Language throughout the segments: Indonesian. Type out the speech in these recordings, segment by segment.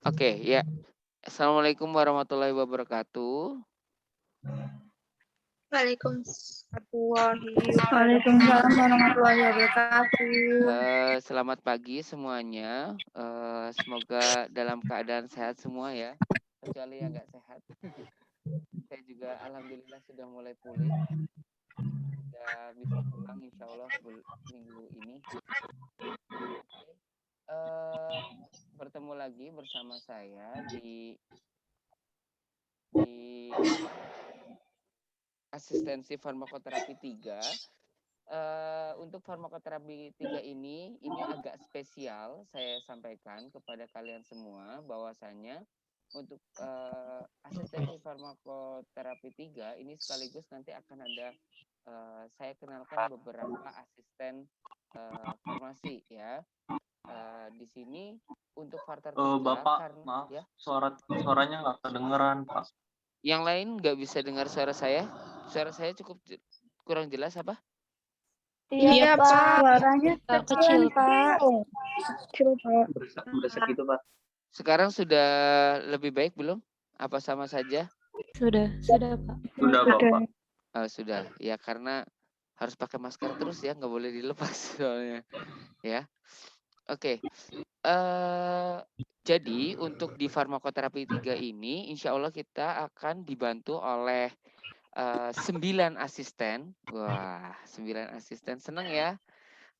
Oke, ya. Assalamualaikum warahmatullahi wabarakatuh. Waalaikumsalam warahmatullahi wabarakatuh. Selamat pagi semuanya. Semoga dalam keadaan sehat semua ya. Kecuali yang nggak sehat. Saya juga alhamdulillah sudah mulai pulih. Sudah bisa pulang insya Allah minggu ini. Bertemu lagi bersama saya di apa? Asistensi farmakoterapi 3. Untuk farmakoterapi 3 ini agak spesial saya sampaikan kepada kalian semua bahwasanya untuk asistensi farmakoterapi 3 ini sekaligus nanti akan ada saya kenalkan beberapa asisten farmasi ya. Di sini untuk Farter 3 Bapak, karena maaf, ya. suaranya nggak kedengeran, Pak. Yang lain nggak bisa dengar suara saya? Suara saya cukup kurang jelas apa? Iya, Pak. Suaranya kecil, Pak. Kecil, Pak. Berisik gitu, Pak. Sekarang sudah lebih baik belum? Apa sama saja? Sudah, Pak. Sudah, Bapak. Sudah. Ya karena harus pakai masker terus ya, nggak boleh dilepas soalnya. Ya. Oke. Jadi untuk di farmakoterapi 3 ini insya Allah kita akan dibantu oleh 9 asisten. Wah, 9 asisten. Seneng ya.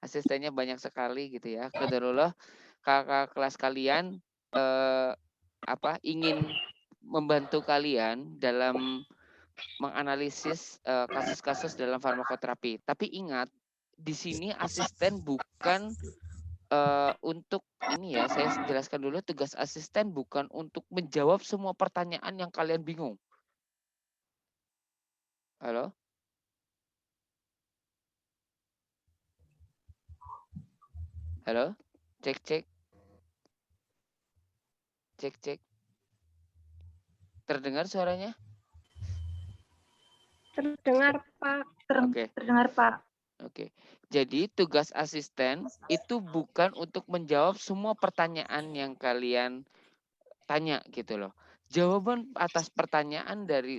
Asistennya banyak sekali gitu ya. Qadarullah kakak kelas kalian ingin membantu kalian dalam menganalisis kasus-kasus dalam farmakoterapi. Tapi ingat, di sini asisten bukan untuk ini ya, saya jelaskan dulu, tugas asisten bukan untuk menjawab semua pertanyaan yang kalian bingung. Halo? Halo? Cek, cek. Cek, cek. Terdengar suaranya? Terdengar, Pak. Oke. Terdengar, Pak. Oke. Jadi tugas asisten itu bukan untuk menjawab semua pertanyaan yang kalian tanya gitu loh. Jawaban atas pertanyaan dari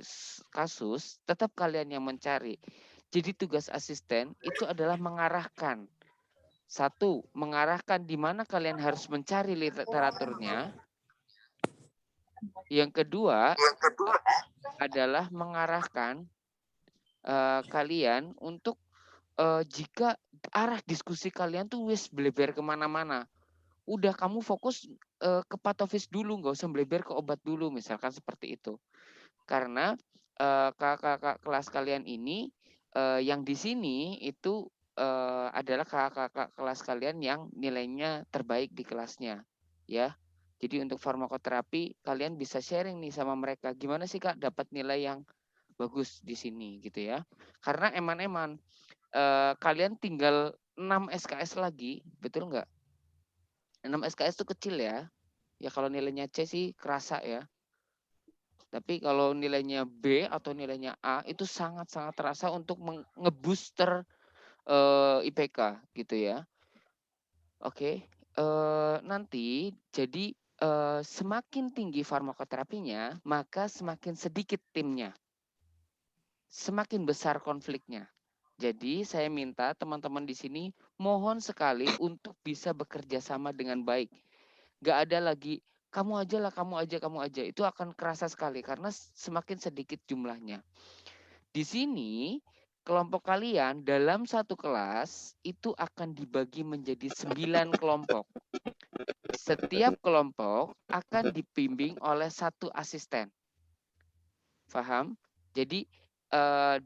kasus tetap kalian yang mencari. Jadi tugas asisten itu adalah mengarahkan. Satu, mengarahkan di mana kalian harus mencari literaturnya. Yang kedua adalah mengarahkan kalian untuk jika arah diskusi kalian tuh wis bleber kemana-mana. Udah kamu fokus ke patofis dulu, nggak usah bleber ke obat dulu, misalkan seperti itu. Karena kakak kelas kalian ini yang di sini itu adalah kakak kelas kalian yang nilainya terbaik di kelasnya, ya. Jadi untuk farmakoterapi kalian bisa sharing nih sama mereka. Gimana sih Kak dapat nilai yang bagus di sini gitu ya? Karena eman-eman kalian tinggal 6 SKS lagi, betul nggak? 6 SKS itu kecil ya. Ya kalau nilainya C sih kerasa ya. Tapi kalau nilainya B atau nilainya A itu sangat-sangat terasa untuk ngebooster IPK gitu ya. Oke, nanti jadi semakin tinggi farmakoterapinya, maka semakin sedikit timnya. Semakin besar konfliknya. Jadi saya minta teman-teman di sini mohon sekali untuk bisa bekerja sama dengan baik. Gak ada lagi kamu aja lah, kamu aja. Itu akan kerasa sekali karena semakin sedikit jumlahnya. Di sini kelompok kalian dalam satu kelas itu akan dibagi menjadi 9 kelompok. Setiap kelompok akan dibimbing oleh satu asisten. Paham? Jadi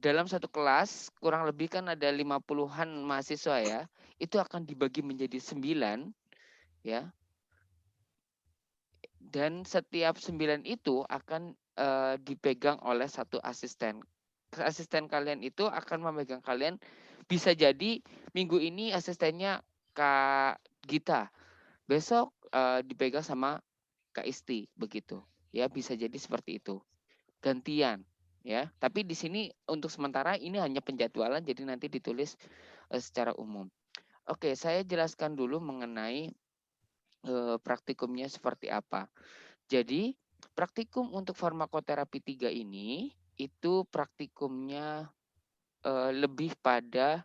dalam satu kelas kurang lebih kan ada 50-an mahasiswa ya. Itu akan dibagi menjadi 9 ya. Dan setiap 9 itu akan dipegang oleh satu asisten. Asisten kalian itu akan memegang kalian. Bisa jadi minggu ini asistennya Kak Gita. Besok dipegang sama Kak Isti begitu. Ya, bisa jadi seperti itu. Gantian ya. Tapi di sini untuk sementara ini hanya penjadwalan jadi nanti ditulis secara umum. Oke, saya jelaskan dulu mengenai praktikumnya seperti apa. Jadi praktikum untuk farmakoterapi 3 ini itu praktikumnya lebih pada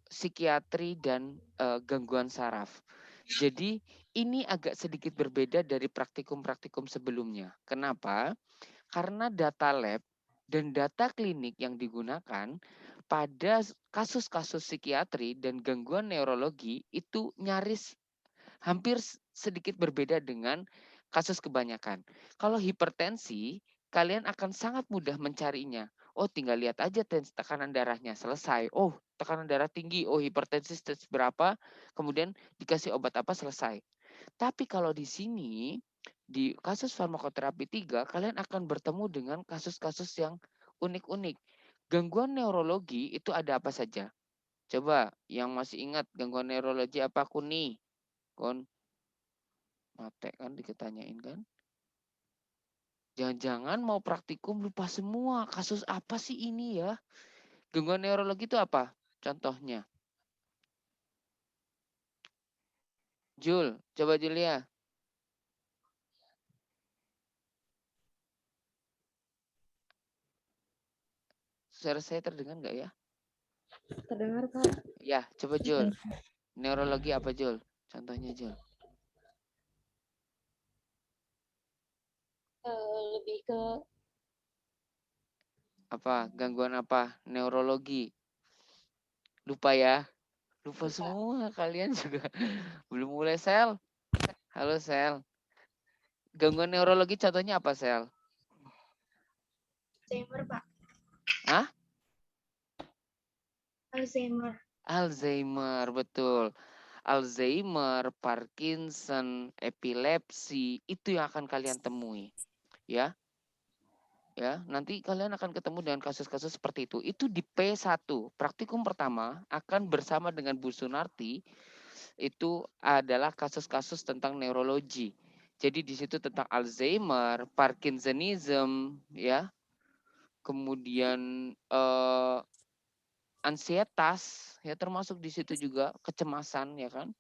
psikiatri dan gangguan saraf. Jadi ini agak sedikit berbeda dari praktikum-praktikum sebelumnya. Kenapa? Karena data lab dan data klinik yang digunakan pada kasus-kasus psikiatri dan gangguan neurologi itu nyaris hampir sedikit berbeda dengan kasus kebanyakan. Kalau hipertensi, kalian akan sangat mudah mencarinya. Oh, tinggal lihat aja tekanan darahnya, selesai. Oh, tekanan darah tinggi, oh hipertensi stage berapa, kemudian dikasih obat apa, selesai. Tapi kalau di sini, di kasus farmakoterapi 3, kalian akan bertemu dengan kasus-kasus yang unik-unik. Gangguan neurologi itu ada apa saja? Coba yang masih ingat gangguan neurologi apa, Kuni? Kon mate kan diketanyain kan? Jangan-jangan mau praktikum lupa semua. Kasus apa sih ini ya? Gangguan neurologi itu apa? Contohnya. Jul, coba Julia. Suara saya terdengar nggak ya? Terdengar, Pak. Ya, coba Jul. Neurologi apa Jul? Contohnya Jul. Lebih ke Apa? Gangguan apa? Neurologi. Lupa ya? Lupa semua kalian juga. Belum mulai Sel. Halo Sel. Gangguan neurologi contohnya apa Sel? Alzheimer, Pak. Hah? Alzheimer. Alzheimer, betul. Alzheimer, Parkinson, epilepsi, itu yang akan kalian temui. Ya. Ya, nanti kalian akan ketemu dengan kasus-kasus seperti itu. Itu di P1. Praktikum pertama akan bersama dengan Bu Sunarti itu adalah kasus-kasus tentang neurologi. Jadi di situ tentang Alzheimer, Parkinsonism, ya. Kemudian ansietas, ya termasuk di situ juga kecemasan, ya kan?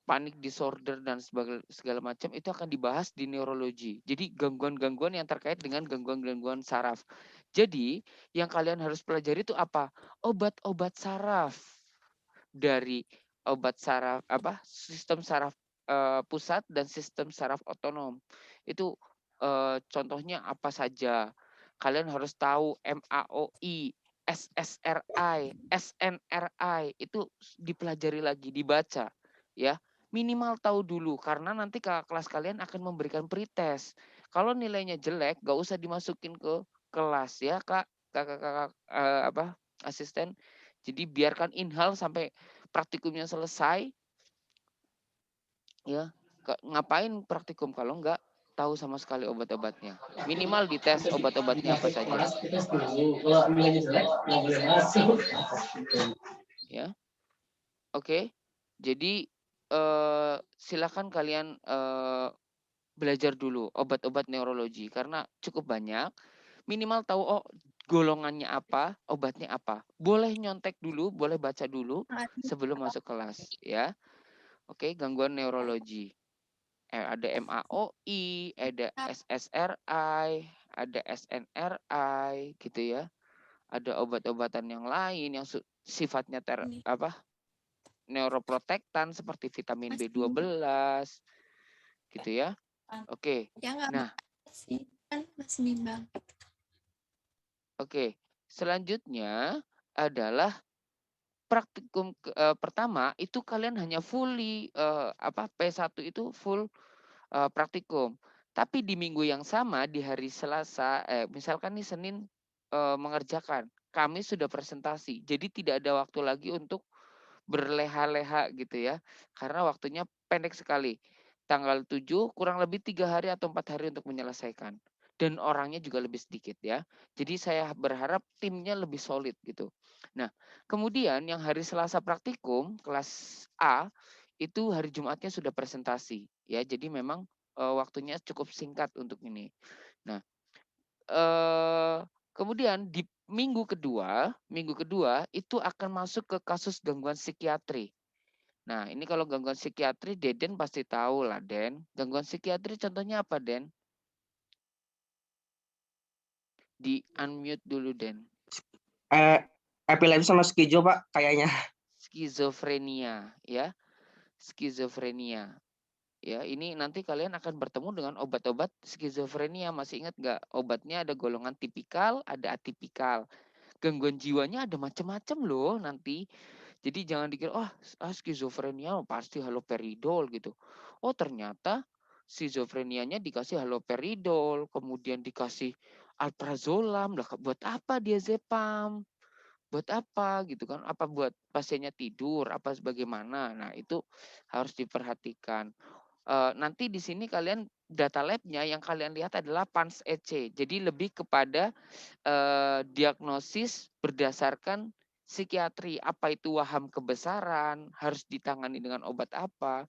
Panik disorder dan segala macam itu akan dibahas di neurologi. Jadi gangguan-gangguan yang terkait dengan gangguan-gangguan saraf. Jadi yang kalian harus pelajari itu apa? Obat-obat saraf. Dari obat saraf apa? Sistem saraf pusat dan sistem saraf otonom. Itu contohnya apa saja? Kalian harus tahu MAOI, SSRI, SNRI itu dipelajari lagi, dibaca ya. Minimal tahu dulu karena nanti kakak kelas kalian akan memberikan pretest. Kalau nilainya jelek, gak usah dimasukin ke kelas ya kak, kakak-kakak apa asisten. Jadi biarkan inhal sampai praktikumnya selesai. Ya, ngapain praktikum kalau nggak tahu sama sekali obat-obatnya. Minimal dites obat-obatnya apa saja. Ya, oke. Jadi silakan kalian belajar dulu obat-obat neurologi karena cukup banyak. Minimal tahu oh golongannya apa, obatnya apa. Boleh nyontek dulu, boleh baca dulu sebelum masuk kelas ya. Oke, gangguan neurologi. Ada MAOI, ada SSRI, ada SNRI gitu ya. Ada obat-obatan yang lain yang sifatnya neuroprotektan seperti vitamin B12 gitu ya. Oke. Nah, oke. Selanjutnya adalah praktikum pertama itu kalian hanya fully P1 itu full praktikum. Tapi di minggu yang sama di hari Selasa, misalkan nih Senin mengerjakan, Kamis sudah presentasi. Jadi tidak ada waktu lagi untuk berleha-leha gitu ya. Karena waktunya pendek sekali. Tanggal 7 kurang lebih 3 hari atau 4 hari untuk menyelesaikan. Dan orangnya juga lebih sedikit ya. Jadi saya berharap timnya lebih solid gitu. Nah, kemudian yang hari Selasa praktikum kelas A itu hari Jumatnya sudah presentasi ya. Jadi memang waktunya cukup singkat untuk ini. Nah, kemudian di minggu kedua itu akan masuk ke kasus gangguan psikiatri. Nah, ini kalau gangguan psikiatri, Deden pasti tahu lah, Den. Gangguan psikiatri contohnya apa, Den? Di unmute dulu, Den. Epilepsi sama skizo, Pak, kayaknya. Skizofrenia, ya. Skizofrenia. Ya, ini nanti kalian akan bertemu dengan obat-obat skizofrenia. Masih ingat nggak? Obatnya ada golongan tipikal, ada atipikal. Gangguan jiwanya ada macam-macam loh nanti. Jadi jangan dikira, skizofrenia pasti haloperidol gitu. Oh ternyata skizofrenianya dikasih haloperidol, kemudian dikasih alprazolam. Lah buat apa diazepam? Buat apa gitu kan? Apa buat pasiennya tidur? Apa sebagaimana? Nah itu harus diperhatikan. Nanti di sini kalian data labnya yang kalian lihat adalah PANS-EC. Jadi lebih kepada diagnosis berdasarkan psikiatri. Apa itu waham kebesaran, harus ditangani dengan obat apa.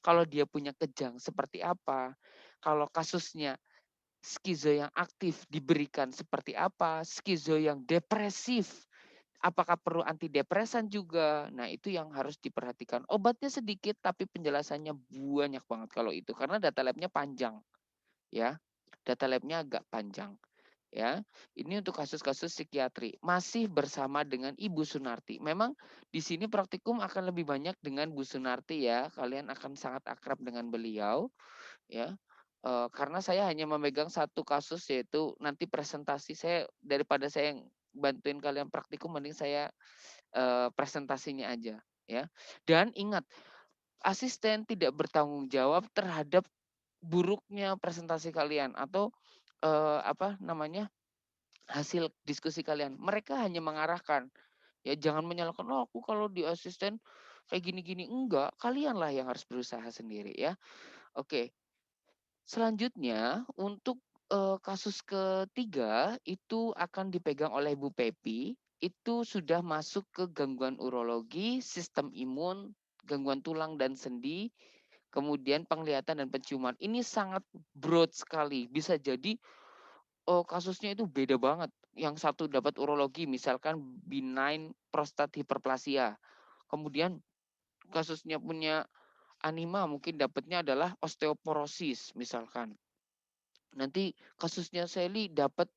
Kalau dia punya kejang seperti apa. Kalau kasusnya skizo yang aktif diberikan seperti apa. Skizo yang depresif, apakah perlu antidepresan juga? Nah, itu yang harus diperhatikan. Obatnya sedikit tapi penjelasannya banyak banget kalau itu karena data labnya panjang, ya. Data labnya agak panjang, ya. Ini untuk kasus-kasus psikiatri. Masih bersama dengan Ibu Sunarti. Memang di sini praktikum akan lebih banyak dengan Bu Sunarti ya. Kalian akan sangat akrab dengan beliau, ya. Karena saya hanya memegang satu kasus yaitu nanti presentasi saya daripada saya bantuin kalian praktikum mending saya presentasinya aja ya. Dan ingat, asisten tidak bertanggung jawab terhadap buruknya presentasi kalian atau apa namanya? Hasil diskusi kalian. Mereka hanya mengarahkan. Ya jangan menyalahkan, oh aku kalau di asisten kayak gini-gini. Enggak, kalianlah yang harus berusaha sendiri ya. Oke. Selanjutnya untuk kasus ketiga itu akan dipegang oleh Bu Pepi. Itu sudah masuk ke gangguan urologi, sistem imun, gangguan tulang dan sendi, kemudian penglihatan dan penciuman. Ini sangat broad sekali. Bisa jadi kasusnya itu beda banget. Yang satu dapat urologi, misalkan benign prostat hiperplasia. Kemudian kasusnya punya anima mungkin dapatnya adalah osteoporosis misalkan. Nanti kasusnya Sally dapat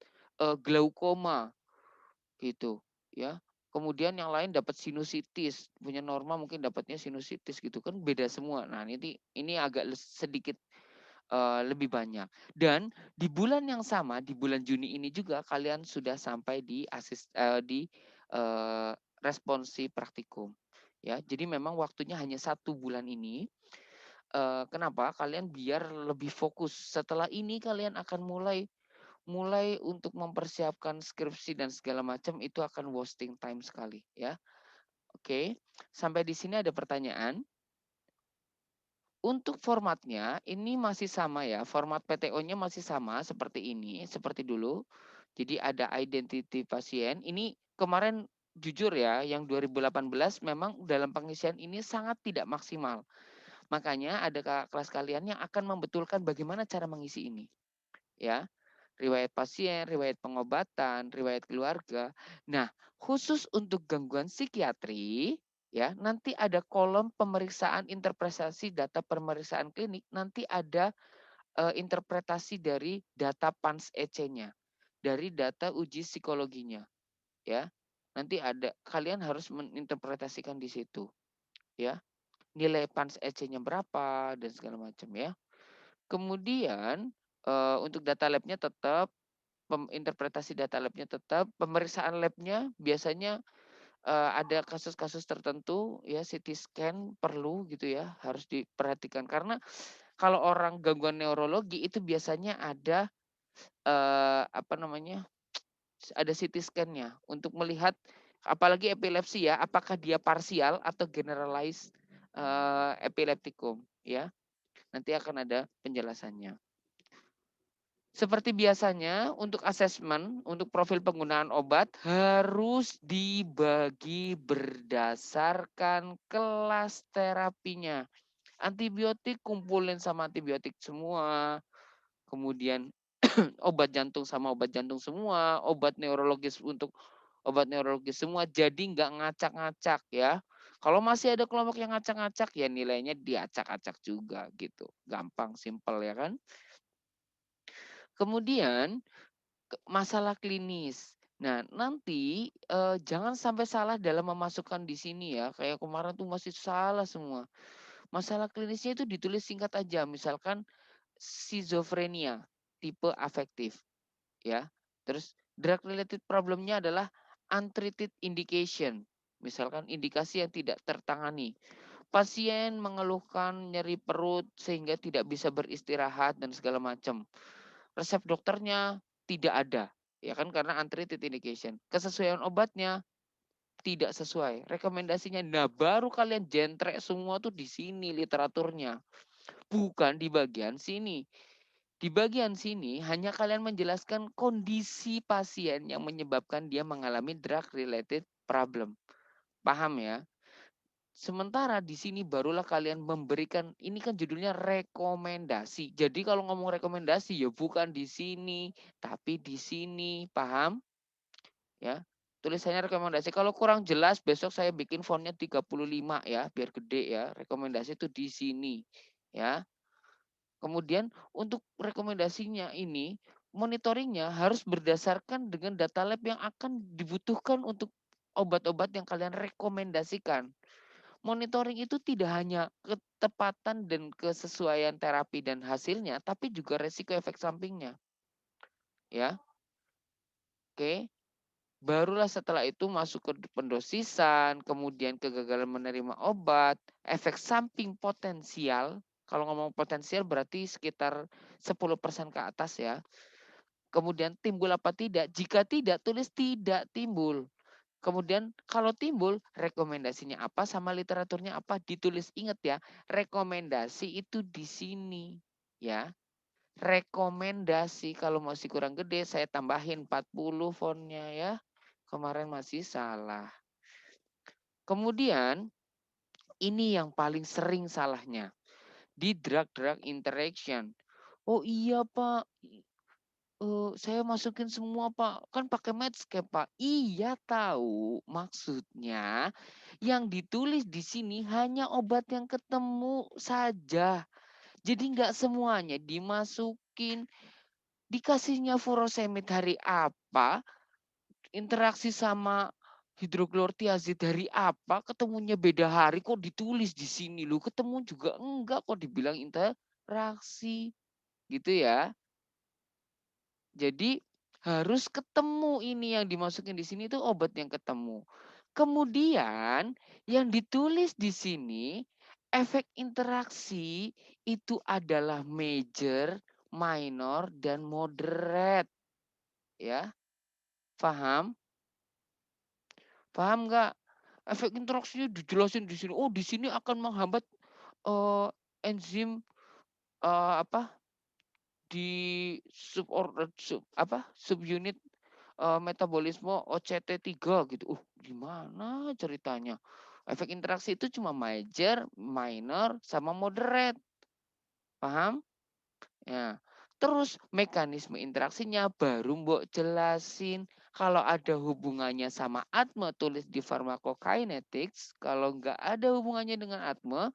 glaukoma gitu ya. Kemudian yang lain dapat sinusitis, punya Norma mungkin dapatnya sinusitis gitu kan beda semua. Nah, ini agak sedikit lebih banyak. Dan di bulan yang sama, di bulan Juni ini juga kalian sudah sampai di responsi praktikum. Ya, jadi memang waktunya hanya 1 bulan ini. Kenapa? Kalian biar lebih fokus. Setelah ini kalian akan mulai untuk mempersiapkan skripsi dan segala macam itu akan wasting time sekali ya. Oke. Sampai di sini ada pertanyaan? Untuk formatnya ini masih sama ya. Format PTO-nya masih sama seperti ini, seperti dulu. Jadi ada identity pasien. Ini kemarin jujur ya, yang 2018 memang dalam pengisian ini sangat tidak maksimal. Makanya ada kelas kalian yang akan membetulkan bagaimana cara mengisi ini. Ya, riwayat pasien, riwayat pengobatan, riwayat keluarga. Nah, khusus untuk gangguan psikiatri, ya, nanti ada kolom pemeriksaan interpretasi data pemeriksaan klinik, nanti ada interpretasi dari data PANS-EC-nya, dari data uji psikologinya, ya. Nanti ada kalian harus menginterpretasikan di situ, ya. Nilai PANS-EC-nya berapa dan segala macam ya. Kemudian untuk data labnya tetap, interpretasi data labnya tetap, pemeriksaan labnya biasanya ada kasus-kasus tertentu ya CT scan perlu gitu ya, harus diperhatikan karena kalau orang gangguan neurologi itu biasanya ada apa namanya? Ada CT scan-nya untuk melihat apalagi epilepsi ya, apakah dia parsial atau generalized epileptikum ya. Nanti akan ada penjelasannya. Seperti biasanya untuk asesmen, untuk profil penggunaan obat harus dibagi berdasarkan kelas terapinya. Antibiotik kumpulin sama antibiotik semua. Kemudian obat jantung sama obat jantung semua. Obat neurologis untuk obat neurologis semua. Jadi nggak ngacak-ngacak ya. Kalau masih ada kelompok yang ngacak-ngacak, ya nilainya diacak-acak juga gitu. Gampang, simple ya kan. Kemudian masalah klinis. Nah, nanti jangan sampai salah dalam memasukkan di sini ya. Kayak kemarin tuh masih salah semua. Masalah klinisnya itu ditulis singkat aja. Misalkan schizophrenia, tipe afektif ya. Terus drug related problemnya adalah untreated indication. Misalkan indikasi yang tidak tertangani. Pasien mengeluhkan nyeri perut sehingga tidak bisa beristirahat dan segala macam. Resep dokternya tidak ada, ya kan, karena untreated indication. Kesesuaian obatnya tidak sesuai. Rekomendasinya, nah baru kalian jentrek semua tuh di sini literaturnya, bukan di bagian sini. Di bagian sini hanya kalian menjelaskan kondisi pasien yang menyebabkan dia mengalami drug related problem. Paham ya? Sementara di sini barulah kalian memberikan, ini kan judulnya rekomendasi. Jadi kalau ngomong rekomendasi ya bukan di sini, tapi di sini. Paham? Ya. Tulisannya rekomendasi. Kalau kurang jelas besok saya bikin fontnya 35 ya, biar gede ya. Rekomendasi itu di sini, ya. Kemudian untuk rekomendasinya ini, monitoringnya harus berdasarkan dengan data lab yang akan dibutuhkan untuk obat-obat yang kalian rekomendasikan. Monitoring itu tidak hanya ketepatan dan kesesuaian terapi dan hasilnya, tapi juga resiko efek sampingnya. Ya, oke. Barulah setelah itu masuk ke pendosisan, kemudian kegagalan menerima obat, efek samping potensial. Kalau ngomong potensial berarti sekitar 10% ke atas ya. Kemudian timbul apa tidak? Jika tidak, tulis tidak timbul. Kemudian kalau timbul, rekomendasinya apa sama literaturnya apa, ditulis. Ingat ya, rekomendasi itu di sini ya. Rekomendasi, kalau masih kurang gede saya tambahin 40 fontnya ya. Kemarin masih salah. Kemudian ini yang paling sering salahnya di drug-drug interaction. Oh iya Pak, saya masukin semua Pak, kan pakai Medscape Pak. Iya tahu, maksudnya yang ditulis di sini hanya obat yang ketemu saja. Jadi nggak semuanya dimasukin. Dikasihnya furosemid hari apa, interaksi sama hidroklortiazid dari apa, ketemunya beda hari kok ditulis di sini loh. Ketemu juga enggak kok dibilang interaksi. Gitu ya. Jadi harus ketemu ini yang dimasukin di sini itu obat yang ketemu. Kemudian yang ditulis di sini efek interaksi itu adalah major, minor, dan moderate. Ya, paham? Paham nggak? Efek interaksinya dijelasin di sini. Oh, di sini akan menghambat eh, enzim apa di subunit metabolisme OCT3 gitu. Gimana ceritanya? Efek interaksi itu cuma major, minor, sama moderate. Paham? Ya. Terus mekanisme interaksinya baru mbok jelasin. Kalau ada hubungannya sama atme, tulis di pharmacokinetics. Kalau nggak ada hubungannya dengan atme,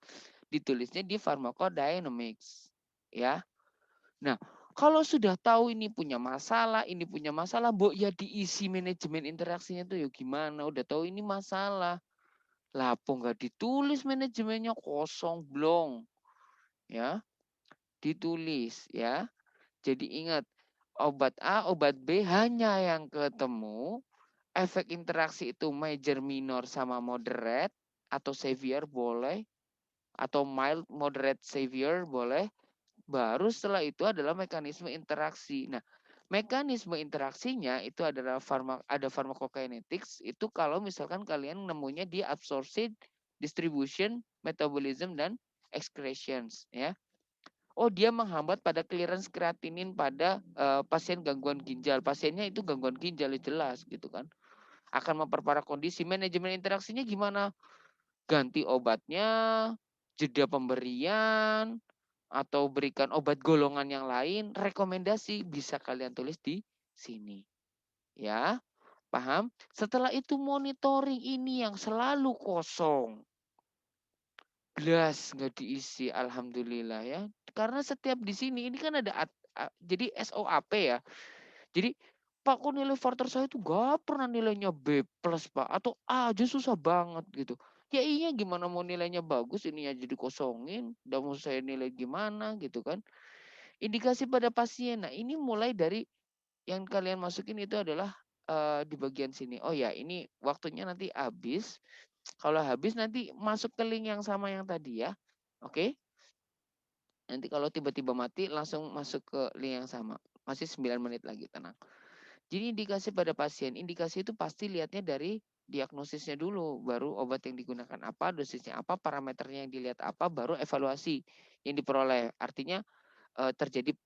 ditulisnya di pharmacodynamics. Ya. Nah, kalau sudah tahu ini punya masalah, mbok ya diisi manajemen interaksinya tuh ya gimana? Udah tahu ini masalah. Lah, apa nggak ditulis manajemennya, kosong blong. Ya, ditulis ya. Jadi ingat, obat A, obat B hanya yang ketemu. Efek interaksi itu major, minor, sama moderate atau severe boleh. Atau mild, moderate, severe boleh. Baru setelah itu adalah mekanisme interaksi. Nah, mekanisme interaksinya itu adalah ada pharmacokinetics. Itu kalau misalkan kalian nemunya di absorption, distribution, metabolism, dan excretions. Ya. Oh, dia menghambat pada clearance kreatinin pada pasien gangguan ginjal. Pasiennya itu gangguan ginjal, jelas gitu kan. Akan memperparah kondisi. Manajemen interaksinya gimana? Ganti obatnya, jeda pemberian, atau berikan obat golongan yang lain. Rekomendasi bisa kalian tulis di sini. Ya, paham? Setelah itu monitoring ini yang selalu kosong. Blas nggak diisi, alhamdulillah ya. Karena setiap di sini ini kan ada jadi SOAP ya. Jadi Pak kok nilai Varter saya tuh gak pernah nilainya B plus Pak atau A aja susah banget gitu. Ya iya gimana mau nilainya bagus ini aja dikosongin, udah mau saya nilai gimana gitu kan. Indikasi pada pasien. Nah ini mulai dari yang kalian masukin itu adalah di bagian sini. Oh ya ini waktunya nanti habis. Kalau habis nanti masuk ke link yang sama yang tadi ya. Oke. Nanti kalau tiba-tiba mati langsung masuk ke link yang sama. Masih 9 menit lagi, tenang. Jadi indikasi pada pasien, indikasi itu pasti lihatnya dari diagnosisnya dulu, baru obat yang digunakan apa, dosisnya apa, parameternya yang dilihat apa, baru evaluasi yang diperoleh. Artinya terjadi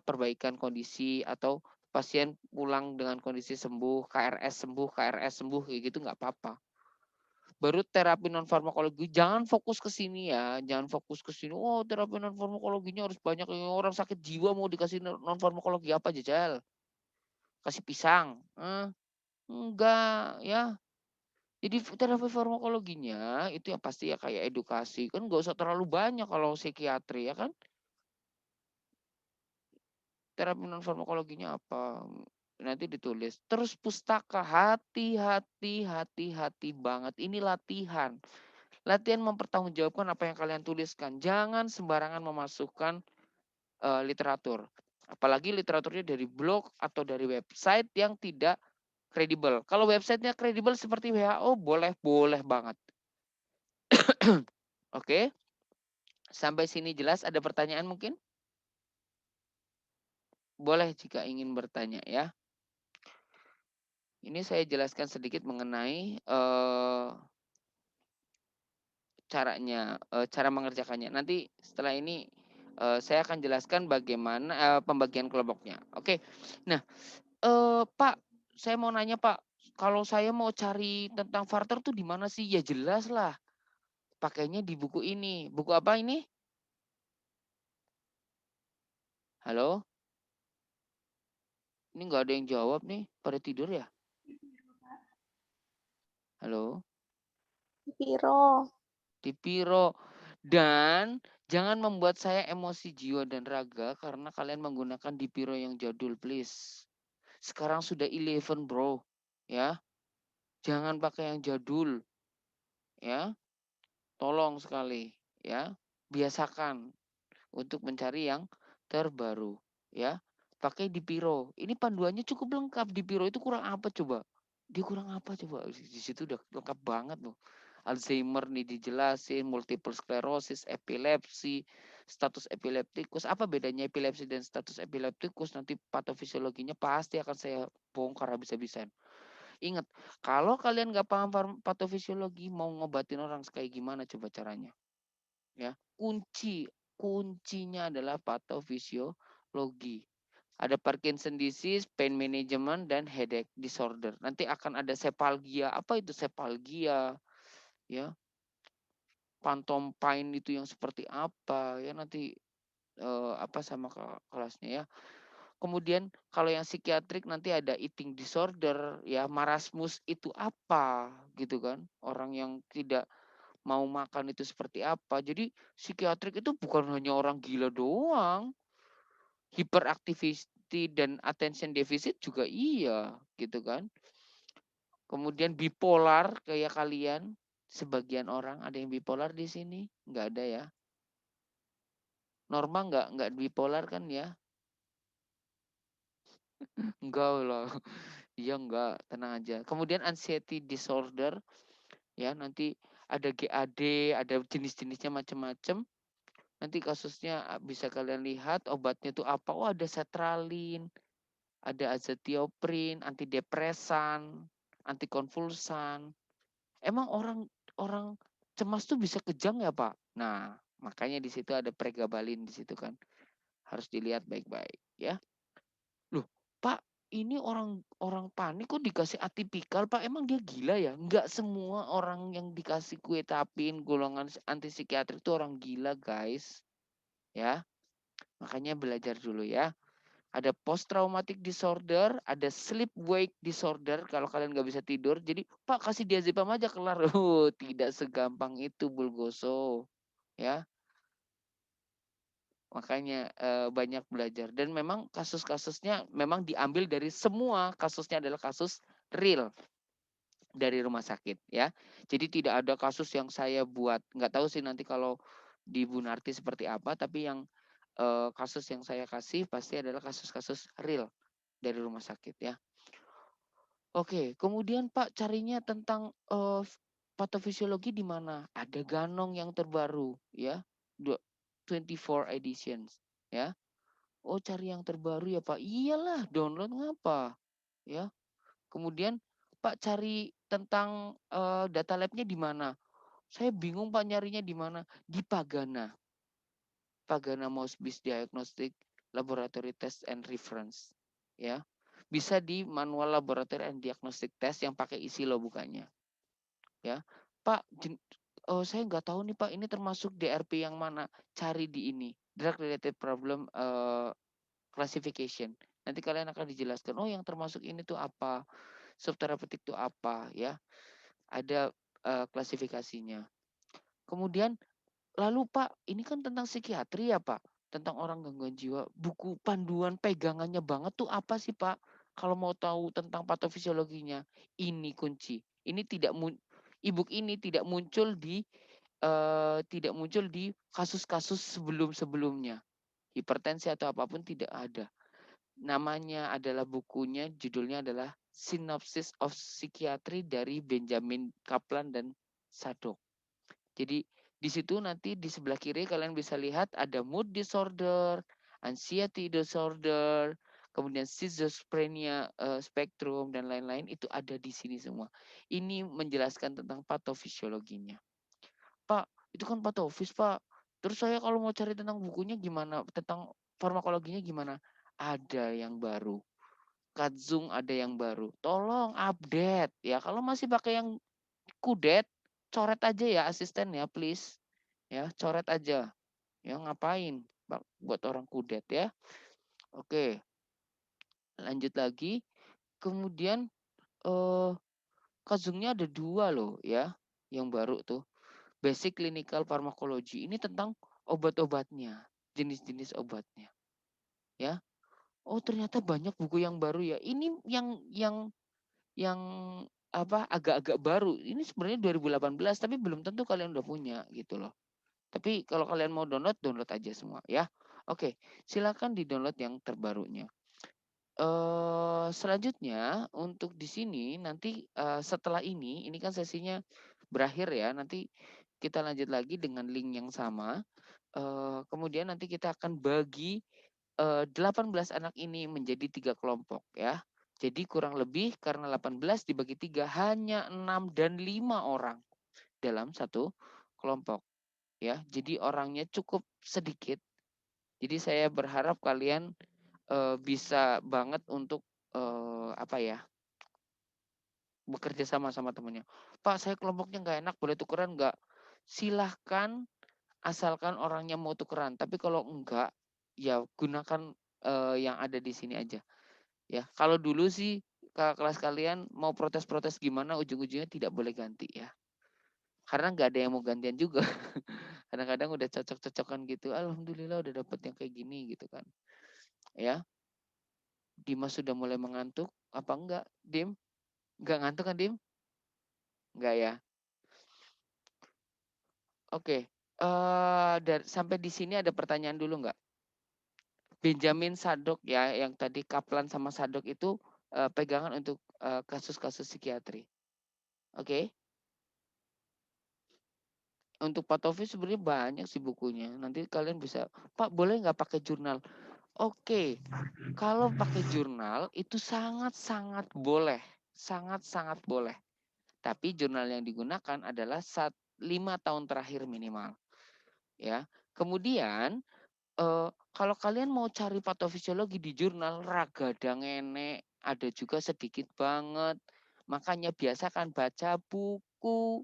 perbaikan kondisi atau pasien pulang dengan kondisi sembuh, KRS sembuh kayak gitu nggak apa-apa. Baru terapi non farmakologi, jangan fokus ke sini ya, jangan fokus ke sini. Oh terapi non farmakologinya harus banyak, orang sakit jiwa mau dikasih non farmakologi apa jajal? Kasih pisang? Enggak ya. Jadi terapi farmakologinya itu yang pasti ya kayak edukasi kan nggak usah terlalu banyak kalau psikiatri ya kan. Terapi non farmakologinya apa? Nanti ditulis. Terus pustaka, hati-hati banget. Ini latihan. Latihan mempertanggungjawabkan apa yang kalian tuliskan. Jangan sembarangan memasukkan literatur. Apalagi literaturnya dari blog atau dari website yang tidak kredibel. Kalau websitenya kredibel seperti WHO boleh banget. Oke. Sampai sini jelas, ada pertanyaan mungkin? Boleh jika ingin bertanya ya. Ini saya jelaskan sedikit mengenai caranya, cara mengerjakannya. Nanti setelah ini saya akan jelaskan bagaimana pembagian kelompoknya. Oke. Nah, Pak, saya mau nanya Pak, kalau saya mau cari tentang Varter tuh di mana sih? Ya jelas lah. Pakainya di buku ini. Buku apa ini? Halo? Ini nggak ada yang jawab nih. Pada tidur ya? Halo? Piro. Di Piro. Dan jangan membuat saya emosi jiwa dan raga karena kalian menggunakan di Piro yang jadul, please. Sekarang sudah 11, bro. Ya, jangan pakai yang jadul. Ya, tolong sekali. Ya, biasakan untuk mencari yang terbaru. Ya, pakai di Piro. Ini panduannya cukup lengkap. Di Piro itu kurang apa coba? Dia kurang apa coba? Di situ udah lengkap banget loh. Alzheimer nih dijelasin, multiple sclerosis, epilepsi, status epileptikus. Apa bedanya epilepsi dan status epileptikus? Nanti patofisiologinya pasti akan saya bongkar habis-habisan. Ingat, kalau kalian nggak paham patofisiologi, mau ngobatin orang kayak gimana coba caranya? Ya, kuncinya adalah patofisiologi. Ada Parkinson disease, pain management, dan headache disorder. Nanti akan ada sepalgia. Apa itu sepalgia? Ya, phantom pain itu yang seperti apa? Ya nanti sama kelasnya ya. Kemudian kalau yang psikiatrik nanti ada eating disorder, ya marasmus itu apa gitu kan? Orang yang tidak mau makan itu seperti apa. Jadi psikiatrik itu bukan hanya orang gila doang. Hyperactivity dan attention deficit juga iya gitu kan. Kemudian bipolar kayak kalian, sebagian orang ada yang bipolar di sini? Nggak ada ya. Norma nggak bipolar kan ya? Enggak lah. Iya enggak, tenang aja. Kemudian anxiety disorder, ya nanti ada GAD, ada jenis-jenisnya macam-macam. Nanti kasusnya bisa kalian lihat obatnya itu apa. Oh ada sertralin, ada azathioprine, antidepresan, antikonvulsan. Emang orang cemas tuh bisa kejang ya Pak? Nah makanya di situ ada pregabalin di situ kan. Harus dilihat baik-baik ya. Loh, Pak, ini orang panik kok dikasih atipikal, Pak? Emang dia gila ya? Enggak semua orang yang dikasih kuetapin golongan anti psikiatrik itu orang gila, guys. Ya, makanya belajar dulu ya. Ada post traumatic disorder, ada sleep wake disorder kalau kalian nggak bisa tidur. Jadi Pak kasih diazepam aja kelar. Oh, tidak segampang itu Bulgoso, ya. Makanya banyak belajar dan memang kasus-kasusnya memang diambil dari semua kasusnya adalah kasus real dari rumah sakit ya. Jadi tidak ada kasus yang saya buat. Nggak tahu sih nanti kalau di Bunarti seperti apa, tapi yang kasus yang saya kasih pasti adalah kasus-kasus real dari rumah sakit ya. Oke, kemudian Pak carinya tentang patofisiologi di mana? Ada Ganong yang terbaru ya. 24 editions ya. Oh, cari yang terbaru ya, Pak. Iyalah, download ngapa? Ya. Kemudian Pak cari tentang data lab-nya di mana? Saya bingung Pak nyarinya di mana? Di Pagana. Pagana Mouse Based Diagnostic Laboratory Test and Reference. Ya. Bisa di manual laboratory and diagnostic test yang pakai isi lo bukannya. Ya. Pak, saya nggak tahu nih Pak, ini termasuk DRP yang mana? Cari di ini. Drug related problem classification. Nanti kalian akan dijelaskan, oh yang termasuk ini tuh apa, subterapeutik tuh apa ya. Ada klasifikasinya. Kemudian lalu Pak, ini kan tentang psikiatri ya Pak, tentang orang gangguan jiwa. Buku panduan pegangannya banget tuh apa sih Pak? Kalau mau tahu tentang patofisiologinya, ini kunci. Ini tidak e-book ini tidak muncul di kasus-kasus sebelum-sebelumnya. Hipertensi atau apapun tidak ada. Namanya adalah bukunya, judulnya adalah Synopsis of Psychiatry dari Benjamin Kaplan dan Sadok. Jadi di situ nanti di sebelah kiri kalian bisa lihat ada mood disorder, anxiety disorder, kemudian schizophrenia spektrum dan lain-lain itu ada di sini semua. Ini menjelaskan tentang patofisiologinya. Pak, itu kan patofis, Pak. Terus saya kalau mau cari tentang bukunya gimana? Tentang farmakologinya gimana? Ada yang baru. Kadzung ada yang baru. Tolong update ya. Kalau masih pakai yang kudet, coret aja ya asisten ya, please. Ya, coret aja. Ya, ngapain? Buat orang kudet ya. Oke, lanjut lagi. Kemudian kadzungnya ada 2 loh ya, yang baru tuh. Basic Clinical Pharmacology. Ini tentang obat-obatnya, jenis-jenis obatnya. Ya. Oh, ternyata banyak buku yang baru ya. Ini yang apa agak-agak baru. Ini sebenarnya 2018 tapi belum tentu kalian udah punya gitu loh. Tapi kalau kalian mau download, download aja semua ya. Oke, silakan di-download yang terbarunya. Selanjutnya untuk di sini nanti setelah ini kan sesinya berakhir ya. Nanti kita lanjut lagi dengan link yang sama. Kemudian nanti kita akan bagi 18 anak ini menjadi 3 kelompok ya. Jadi kurang lebih karena 18 dibagi 3 hanya 6 dan 5 orang dalam satu kelompok ya. Jadi orangnya cukup sedikit. Jadi saya berharap kalian bisa banget untuk apa ya? Bekerja sama sama temannya. Pak, saya kelompoknya nggak enak, boleh tukeran nggak? Silahkan asalkan orangnya mau tukeran. Tapi kalau enggak, ya gunakan yang ada di sini aja. Ya, kalau dulu sih kelas kalian mau protes-protes gimana, ujung-ujungnya tidak boleh ganti ya. Karena nggak ada yang mau gantian juga. Kadang-kadang udah cocok-cocokan gitu. Alhamdulillah udah dapet yang kayak gini gitu kan. Ya, Dimas sudah mulai mengantuk. Apa enggak, Dim? Enggak ngantuk kan, Dim? Enggak ya. Oke. Sampai di sini ada pertanyaan dulu enggak? Benjamin Sadok ya, yang tadi Kaplan sama Sadok itu pegangan untuk kasus-kasus psikiatri. Oke. Untuk patofis sebenarnya banyak sih bukunya. Nanti kalian bisa, Pak boleh nggak pakai jurnal? Oke, kalau pakai jurnal itu sangat-sangat boleh. Sangat-sangat boleh. Tapi jurnal yang digunakan adalah 5 tahun terakhir minimal. Ya. Kemudian kalau kalian mau cari patofisiologi di jurnal ragadang enek, ada juga sedikit banget. Makanya biasakan baca buku.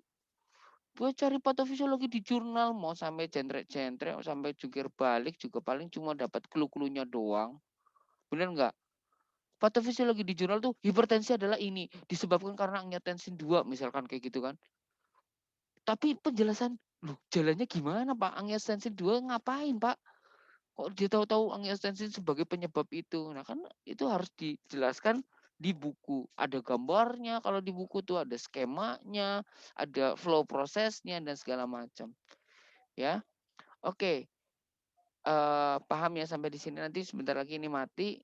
Buat cari patofisiologi di jurnal mau sampai jentrek-jentrek, sampai jungkir balik juga paling cuma dapat clue-cluenya doang. Bener nggak? Patofisiologi di jurnal tuh hipertensi adalah ini disebabkan karena angiotensin 2 misalkan kayak gitu kan. Tapi penjelasan, loh jalannya gimana Pak? Angiotensin 2 ngapain Pak? Kok dia tahu-tahu angiotensin sebagai penyebab itu? Nah kan itu harus dijelaskan di buku. Ada gambarnya kalau di buku tuh ada skemanya, ada flow prosesnya dan segala macam. Ya, oke. Paham ya sampai di sini, nanti sebentar lagi ini mati.